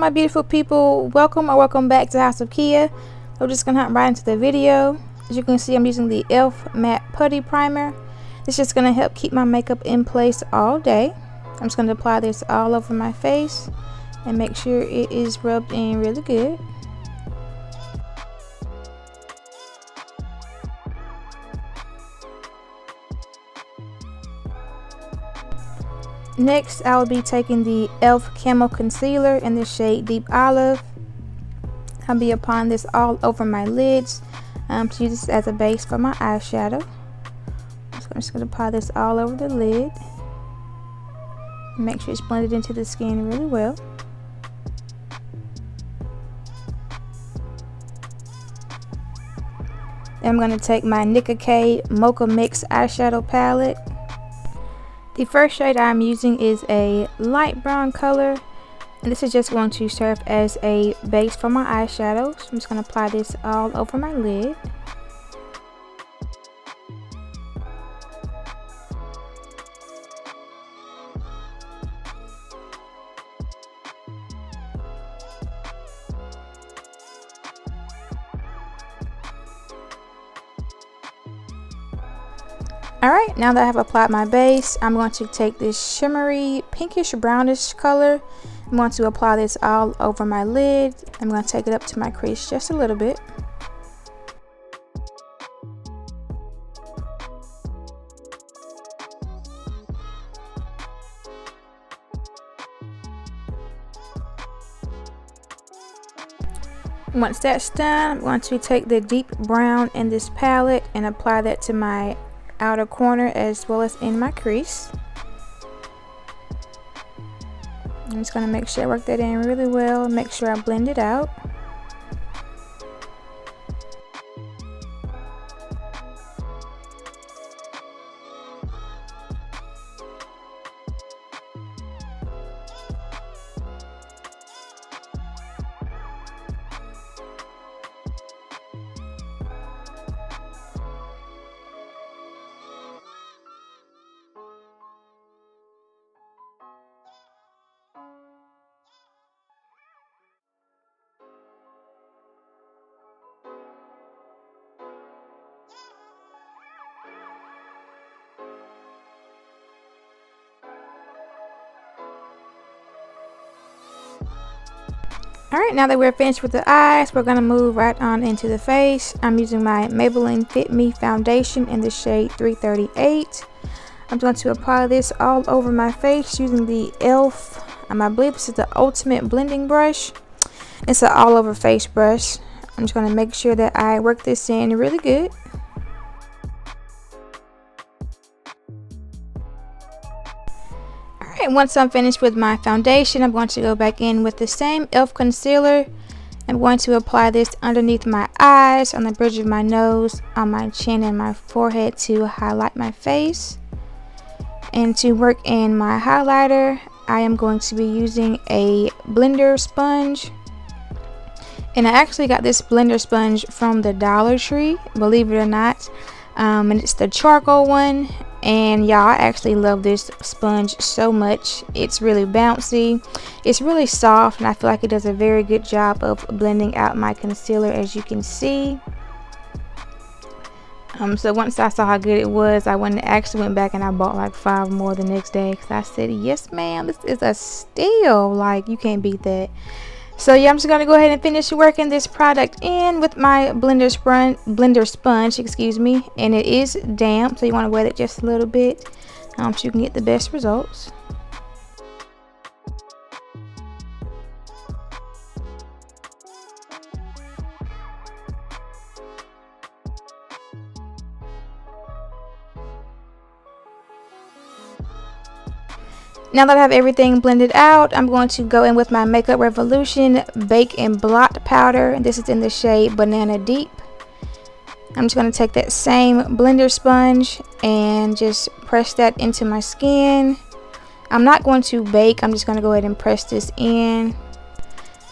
my beautiful people, welcome or welcome back to Housofkia. We're just gonna hop right into the video. As you can see, I'm using the e.l.f. matte putty primer. It's just gonna help keep my makeup in place all day. I'm just gonna apply this all over my face and make sure it is rubbed in really good. Next, I will be taking the e.l.f. Camo Concealer in the shade Deep Olive. I'll be applying this all over my lids to use this as a base for my eyeshadow. So I'm just going to apply this all over the lid. Make sure it's blended into the skin really well. Then I'm going to take my Nykeia Mocha Mix eyeshadow palette. The first shade I'm using is a light brown color, and this is just going to serve as a base for my eyeshadows. So I'm just going to apply this all over my lid. Alright, now that I have applied my base, I'm going to take this shimmery pinkish brownish color. I'm going to apply this all over my lid. I'm going to take it up to my crease just a little bit. Once that's done, I'm going to take the deep brown in this palette and apply that to my outer corner as well as in my crease. I'm just going to make sure I work that in really well, make sure I blend it out. Alright, now that we're finished with the eyes, we're going to move right on into the face. I'm using my Maybelline Fit Me foundation in the shade 338. I'm going to apply this all over my face using the e.l.f. I believe this is the Ultimate Blending Brush. It's an all over face brush. I'm just going to make sure that I work this in really good. Once I'm finished with my foundation, I'm going to go back in with the same e.l.f. concealer. I'm going to apply this underneath my eyes, on the bridge of my nose, on my chin and my forehead to highlight my face. And to work in my highlighter, I am going to be using a blender sponge. And I actually got this blender sponge from the Dollar Tree, believe it or not. And it's the charcoal one. And y'all, I actually love this sponge so much. It's really bouncy, it's really soft, and I feel like it does a very good job of blending out my concealer, as you can see. So once I saw how good it was, I actually went back and I bought like 5 more the next day, because I said, yes ma'am, this is a steal, like you can't beat that. So yeah, I'm just going to go ahead and finish working this product in with my blender sponge, excuse me. And it is damp, so you want to wet it just a little bit so you can get the best results. Now that I have everything blended out, I'm going to go in with my Makeup Revolution Bake and Blot Powder. And this is in the shade Banana Deep. I'm just going to take that same blender sponge and just press that into my skin. I'm not going to bake, I'm just going to go ahead and press this in.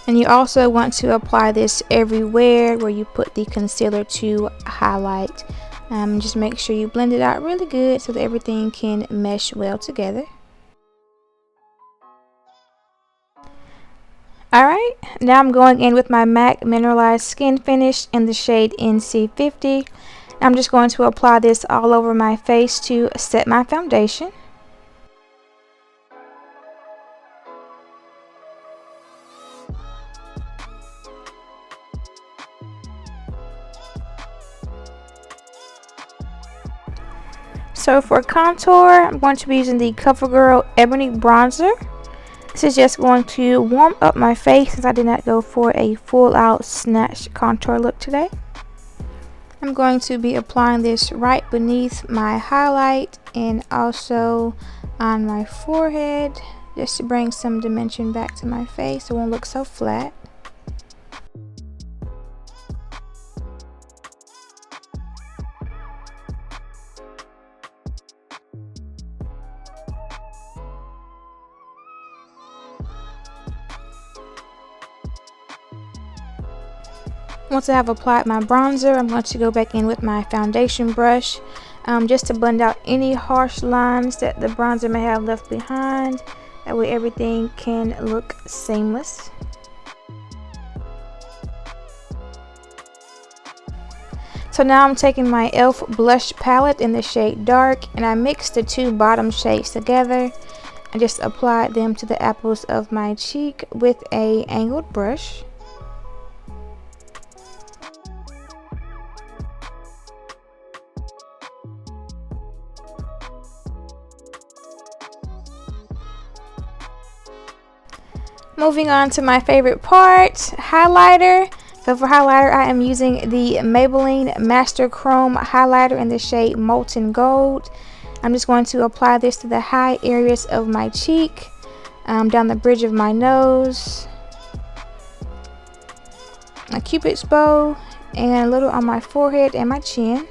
And you also want to apply this everywhere where you put the concealer to highlight. Just make sure you blend it out really good so that everything can mesh well together. Alright, Alright, now I'm going in with my MAC Mineralized Skin Finish in the shade NC50. I'm just going to apply this all over my face to set my foundation. So for contour, I'm going to be using the CoverGirl Ebony Bronzer. This is just going to warm up my face since I did not go for a full out snatched contour look today. I'm going to be applying this right beneath my highlight and also on my forehead, just to bring some dimension back to my face. It won't look so flat. Once I have applied my bronzer, I'm going to go back in with my foundation brush just to blend out any harsh lines that the bronzer may have left behind. That way everything can look seamless. So now I'm taking my e.l.f. blush palette in the shade Dark, and I mixed the two bottom shades together and just applied them to the apples of my cheek with an angled brush. Moving on to my favorite part, highlighter. So for highlighter, I am using the Maybelline Master Chrome highlighter in the shade Molten Gold. I'm just going to apply this to the high areas of my cheek, down the bridge of my nose, a cupid's bow, and a little on my forehead and my chin.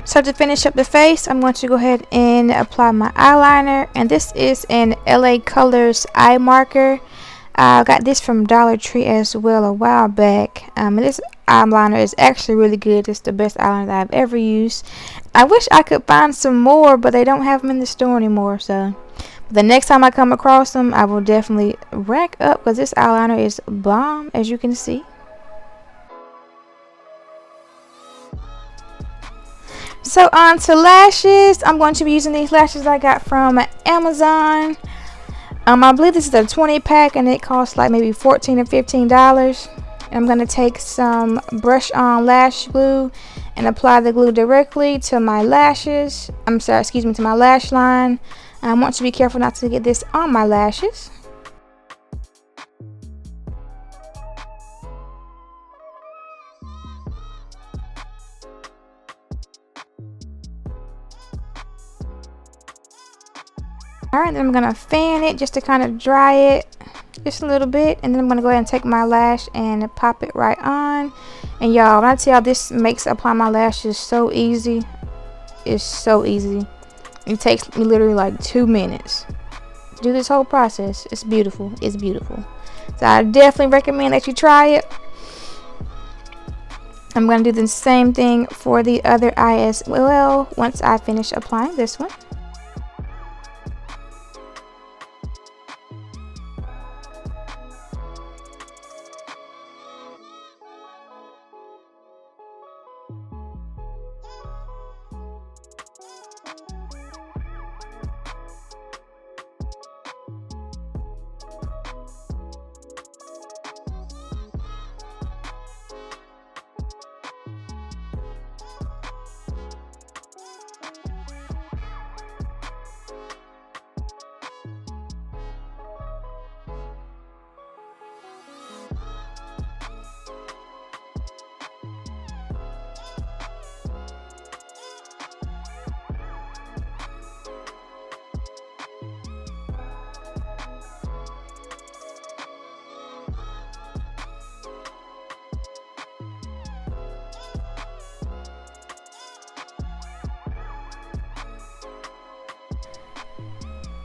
So to finish up the face, I'm going to go ahead and apply my eyeliner, and this is an LA Colors eye marker. I got this from Dollar Tree as well a while back. And this eyeliner is actually really good. It's the best eyeliner that I've ever used. I wish I could find some more, but they don't have them in the store anymore. So the next time I come across them, I will definitely rack up, because this eyeliner is bomb, as you can see. So on to lashes. I'm going to be using these lashes I got from Amazon. I believe this is a 20 pack and it costs like maybe $14 or $15. I'm going to take some brush on lash glue and apply the glue directly to my lashes. To my lash line. I want to be careful not to get this on my lashes. Alright, then I'm going to fan it just to kind of dry it just a little bit. And then I'm going to go ahead and take my lash and pop it right on. And y'all, when I tell you this makes applying my lashes so easy, it's so easy. It takes me literally like 2 minutes to do this whole process. It's beautiful. It's beautiful. So I definitely recommend that you try it. I'm going to do the same thing for the other eye as well once I finish applying this one.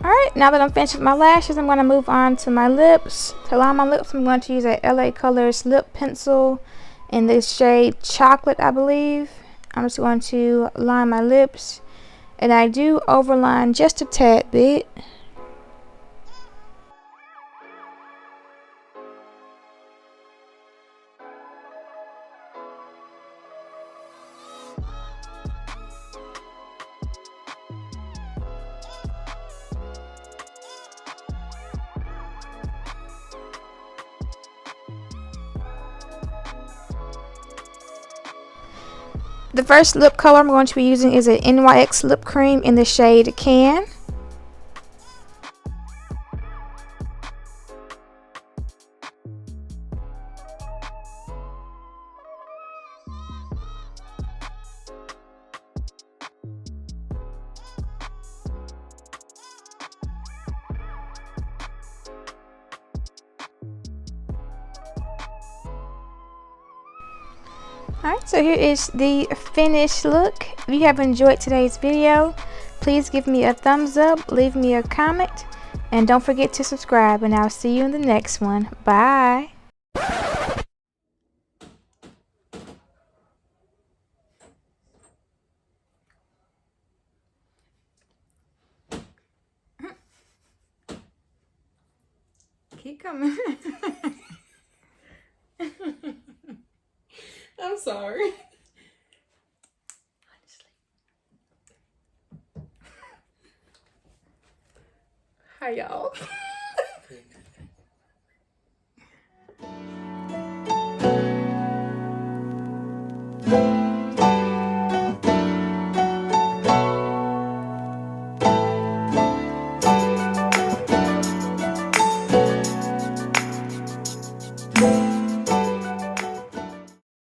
Alright, now that I'm finished with my lashes, I'm going to move on to my lips. To line my lips, I'm going to use a LA Colors lip pencil in the shade Chocolate, I believe. I'm just going to line my lips, and I do overline just a tad bit. The first lip color I'm going to be using is an NYX lip cream in the shade Can. Alright, so here is the finished look. If you have enjoyed today's video, please give me a thumbs up, leave me a comment, and don't forget to subscribe, and I'll see you in the next one. Bye! Keep coming. I'm sorry. Hi, y'all.